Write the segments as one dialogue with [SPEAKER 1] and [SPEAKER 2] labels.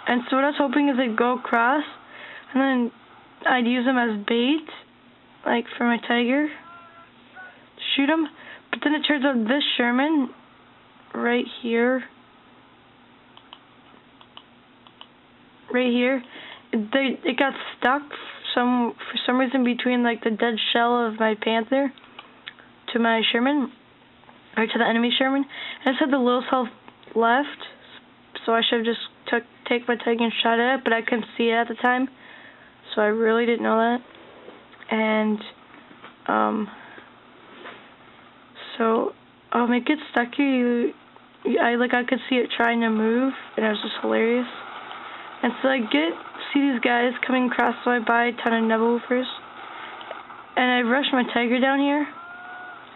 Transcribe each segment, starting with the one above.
[SPEAKER 1] And so what I was hoping is they'd go across, and then I'd use them as bait, like for my tiger, to shoot them. But then it turns out this Sherman, right here, it got stuck for some reason between like the dead shell of my Panther to my Sherman, or to the enemy Sherman. And it said the lowest health left, so I should have just take my tiger and shot at it, but I couldn't see it at the time, so I really didn't know that. And it gets stuck here. I could see it trying to move, and it was just hilarious. And so I see these guys coming across, so I buy a ton of Nebelwoofers, and I rush my tiger down here.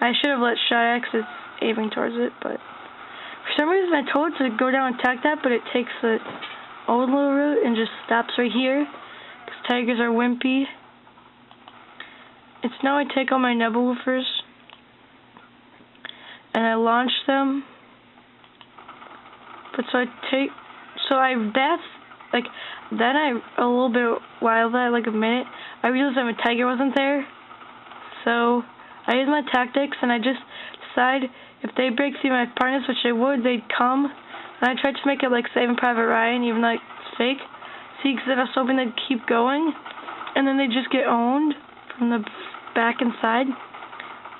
[SPEAKER 1] I should have let shot at because it's aiming towards it, but for some reason I told it to go down and attack that, but it takes the old little route and just stops right here, because tigers are wimpy. It's now I take all my Nebelwoofers, and I launch them, but a little bit while that, like a minute, I realized that my tiger wasn't there, so I use my tactics, and I just decide if they break through my partners, which they would, they'd come. And I tried to make it like Saving Private Ryan, even though it's fake. See, because I was hoping they'd keep going, and then they just get owned from the back and side.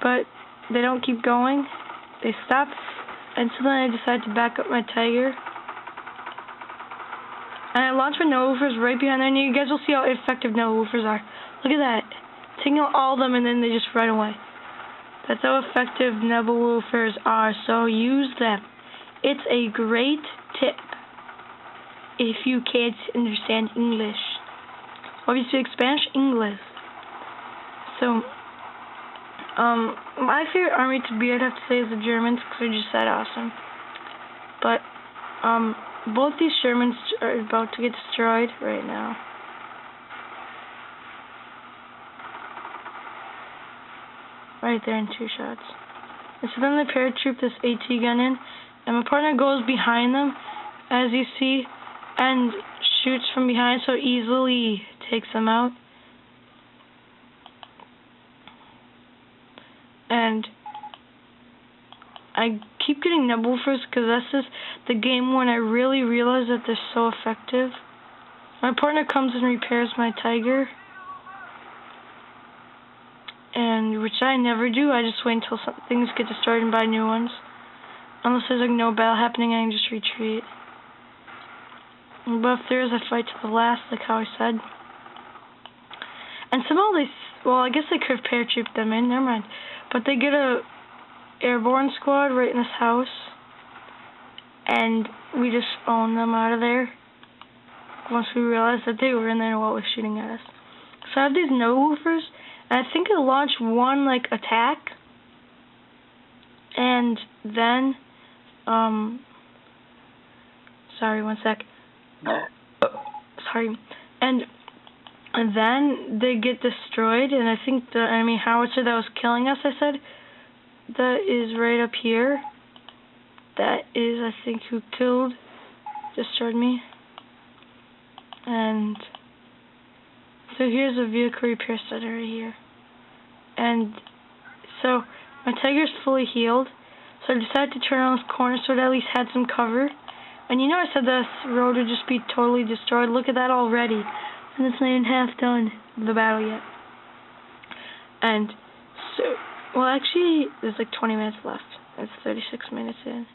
[SPEAKER 1] But they don't keep going. They stop, and so then I decided to back up my tiger. And I launched my Nebelwoofers right behind there, and you guys will see how effective Nebelwoofers are. Look at that. Taking out all of them, and then they just run away. That's how effective Nebelwoofers are, so use them. It's a great tip if you can't understand English. Or if you speak Spanish, English. So, my favorite army to be, I'd have to say, is the Germans, because they're just that awesome. But, both these Shermans are about to get destroyed right now. Right there in 2 shots. And so then they paratroop this AT gun in, and my partner goes behind them, as you see, and shoots from behind, so easily takes them out. And I keep getting Nebelwoofers because that's just the game when I really realize that they're so effective. My partner comes and repairs my tiger, and which I never do. I just wait until things get destroyed and buy new ones. Unless there's like no battle happening, I can just retreat. But if there is, I fight to the last, like how I said. And somehow I guess they could have paratrooped them in, never mind. But they get a airborne squad right in this house, and we just own them out of there once we realized that they were in there and what was shooting at us. So I have these Nebelwoofers, and I think I launched one like attack, and then sorry, one sec. Sorry. And then they get destroyed, and I think the enemy howitzer that was killing us, I said, that is right up here. That is, I think, who destroyed me. And so here's a vehicle repair center right here. And so my tiger's fully healed, so I decided to turn around this corner so it at least had some cover. And you know I said this road would just be totally destroyed. Look at that already. And it's not even half done, the battle yet. And so, well, actually, there's like 20 minutes left. It's 36 minutes in.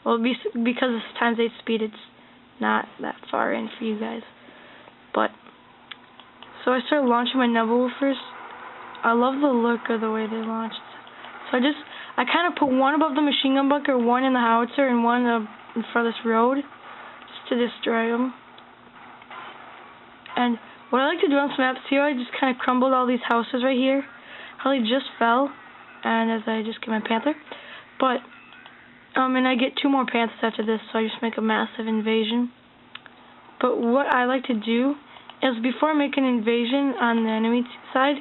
[SPEAKER 1] Well, because it's times 8 speed, it's not that far in for you guys. But, so I started launching my Nebelwoofers. I love the look of the way they launched. So I kind of put one above the machine gun bunker, one in the howitzer, and one in front of this road, just to destroy them. And what I like to do on some maps here, I just kind of crumbled all these houses right here. Harley just fell, and as I just get my Panther. But, and I get 2 more Panthers after this, so I just make a massive invasion. But what I like to do is before I make an invasion on the enemy side,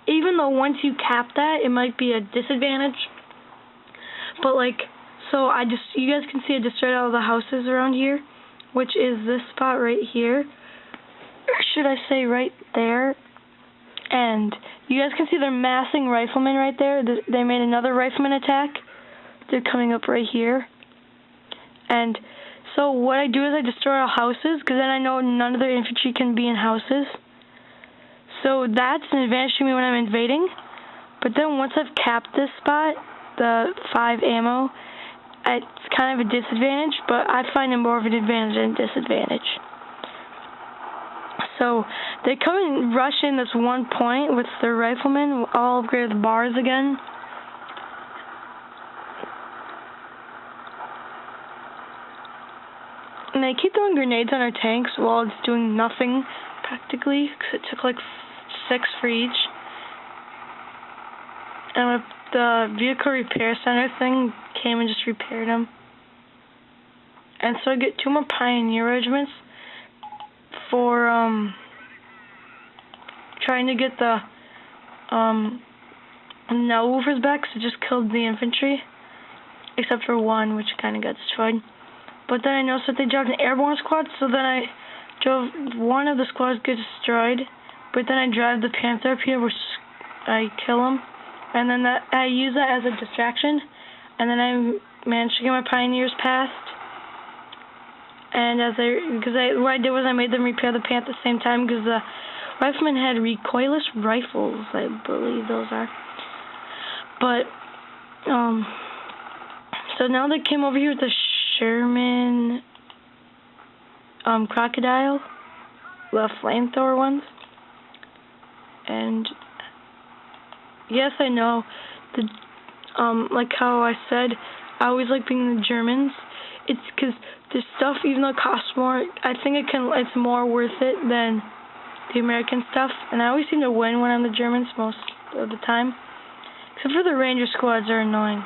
[SPEAKER 1] even though once you cap that, it might be a disadvantage. But like, so you guys can see I destroyed all the houses around here. which is this spot right here, or should I say right there. And you guys can see they're massing riflemen right there. They made another rifleman attack. They're coming up right here. And so what I do is I destroy all houses, because then I know none of their infantry can be in houses. So that's an advantage to me when I'm invading. But then once I've capped this spot, the 5 ammo, it's kind of a disadvantage, but I find it more of an advantage than a disadvantage. So they come and rush in this one point with their riflemen, all upgraded the bars again. And they keep throwing grenades on our tanks while it's doing nothing, practically, because it took like 6 for each. And the vehicle repair center thing came and just repaired them. And so I get 2 more pioneer regiments for trying to get the Nullwoofers back, because it just killed the infantry, except for one, which kind of got destroyed. But then I noticed that they dropped an airborne squad, so then I drove one of the squads get destroyed, but then I drive the Panther up here, which I kill him, and then I use that as a distraction, and then I managed to get my pioneers past. And what I did was I made them repair the Panther at the same time, because the riflemen had recoilless rifles, I believe those are. But so now they came over here with the Sherman Crocodile, the flamethrower ones. And yes, I know like how I said, I always like being the Germans. It's because this stuff, even though it costs more, I think it's more worth it than the American stuff. And I always seem to win when I'm the Germans most of the time, except for the Ranger squads are annoying.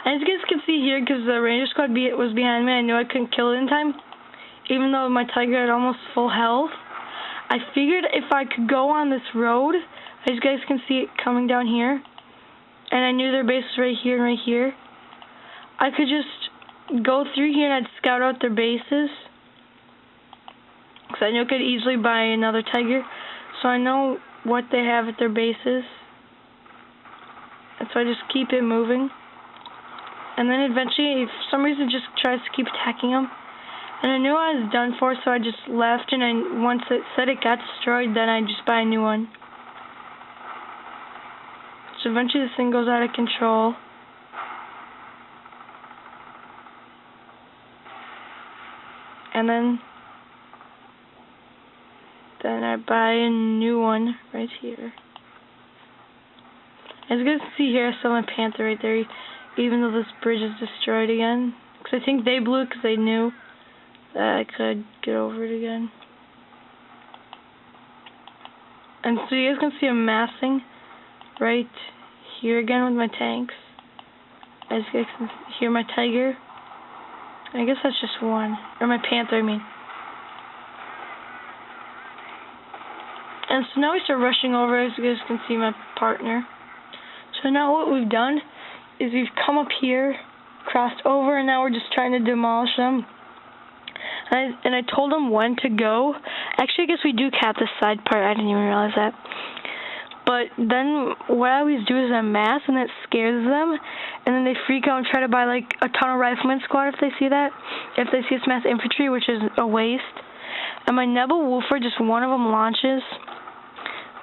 [SPEAKER 1] And as you guys can see here, because the Ranger squad was behind me, I knew I couldn't kill it in time, even though my Tiger had almost full health. I figured if I could go on this road, as you guys can see it coming down here, and I knew their base was right here and right here, I could just go through here and I'd scout out their bases, because I knew I could easily buy another Tiger, so I know what they have at their bases, and so I just keep it moving. And then eventually, if for some reason, it just tries to keep attacking them. And I knew I was done for, so I just left, and once it said it got destroyed, then I just buy a new one. So eventually this thing goes out of control. And then I buy a new one right here. As you guys can see here, I still have my Panther right there, even though this bridge is destroyed again. Because I think they blew it because they knew that I could get over it again. And so you guys can see I'm massing right here again with my tanks. As you guys can hear my Tiger. I guess that's just one. Or my Panther, I mean. And so now we start rushing over, as you guys can see my partner. So now what we've done is we've come up here, crossed over, and now we're just trying to demolish them. And I told them when to go. Actually, I guess we do cap this side part. I didn't even realize that. But then what I always do is I mass, and it scares them. And then they freak out and try to buy like a ton of rifleman squad if they see that. If they see us mass infantry, which is a waste. And my Nebelwoofer, just one of them launches,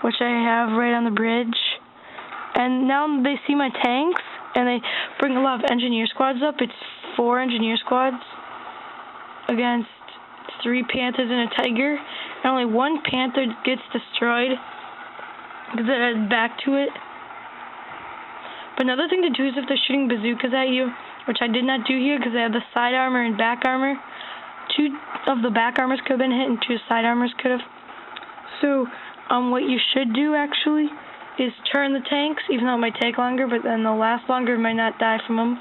[SPEAKER 1] which I have right on the bridge. And now they see my tanks, and they bring a lot of engineer squads up. It's 4 engineer squads against 3 Panthers and a Tiger. And only 1 Panther gets destroyed because it has back to it. But another thing to do is if they're shooting bazookas at you, which I did not do here because they have the side armor and back armor. 2 of the back armors could have been hit and 2 side armors could have. So what you should do actually is turn the tanks, even though it might take longer, but then they'll last longer and might not die from them.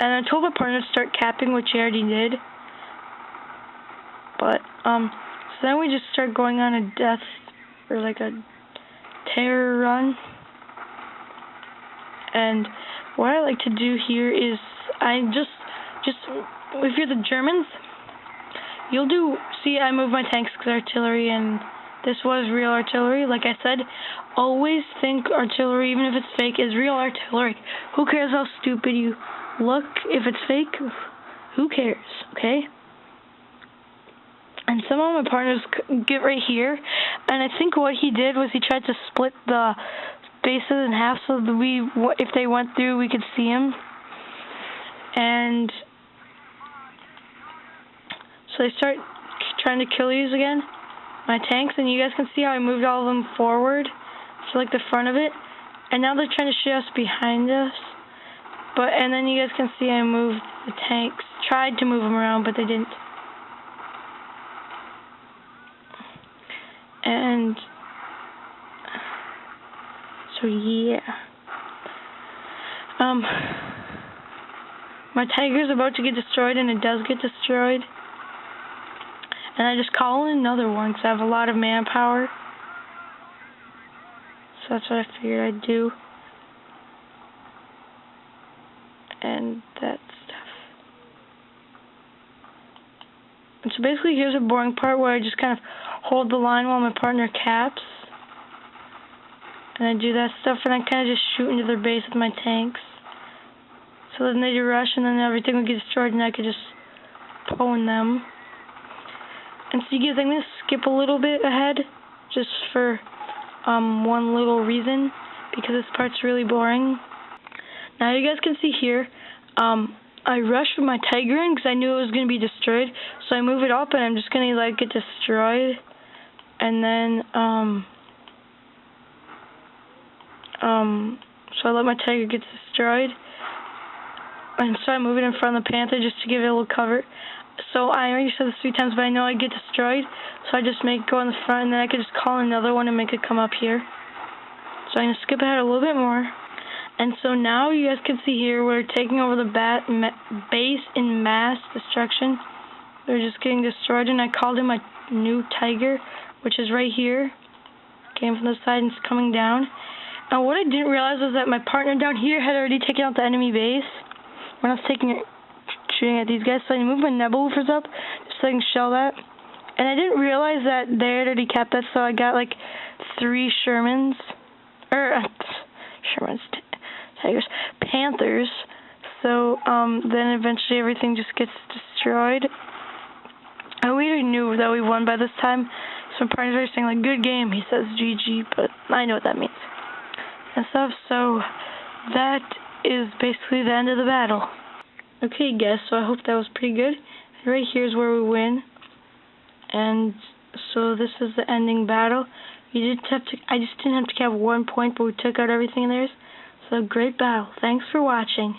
[SPEAKER 1] And I told my partner to start capping, which he already did. But, so then we just start going on a death, or like a terror run. And what I like to do here is I just just, if you're the Germans, you'll do, see, I moved my tanks because artillery, and this was real artillery. Like I said, always think artillery, even if it's fake, is real artillery. Who cares how stupid you look? If it's fake, who cares, okay? And some of my partners get right here, and I think what he did was he tried to split the bases in half so that if they went through, we could see him. And so they start trying to kill these again, my tanks, and you guys can see how I moved all of them forward to like the front of it. And now they're trying to shoot us behind us. And then you guys can see I moved the tanks, tried to move them around, but they didn't. And so yeah, my Tiger's about to get destroyed, and it does get destroyed. And I just call in another one because I have a lot of manpower. So that's what I figured I'd do. And that stuff. And so basically here's a boring part where I just kind of hold the line while my partner caps. And I do that stuff, and I kind of just shoot into their base with my tanks. So then they do rush, and then everything would get destroyed, and I could just pwn them. And so you guys, I'm going to skip a little bit ahead, just for one little reason, because this part's really boring. Now you guys can see here, I rushed with my Tiger in because I knew it was going to be destroyed. So I move it up, and I'm just going to like get destroyed. And then, so I let my Tiger get destroyed. And so I move it in front of the Panther just to give it a little cover. So I already said this 3 times, but I know I get destroyed. So I just make it go in the front, and then I could just call another one and make it come up here. So I'm going to skip ahead a little bit more. And so now you guys can see here, we're taking over the base in mass destruction. They're just getting destroyed, and I called in my new Tiger, which is right here. Came from the side and it's coming down. Now what I didn't realize was that my partner down here had already taken out the enemy base when I was shooting at these guys. So I moved my Nebelwerfers up just so I can shell that. And I didn't realize that they had already capped that, so I got like 3 Shermans. Tigers. Panthers. So then eventually everything just gets destroyed. And we already knew that we won by this time. So my partners are saying like, good game. He says GG, but I know what that means. And stuff. So that is basically the end of the battle. Okay guys, so I hope that was pretty good. Right here is where we win. And so this is the ending battle. I just didn't have to have 1 point, but we took out everything in theirs. So great battle. Thanks for watching.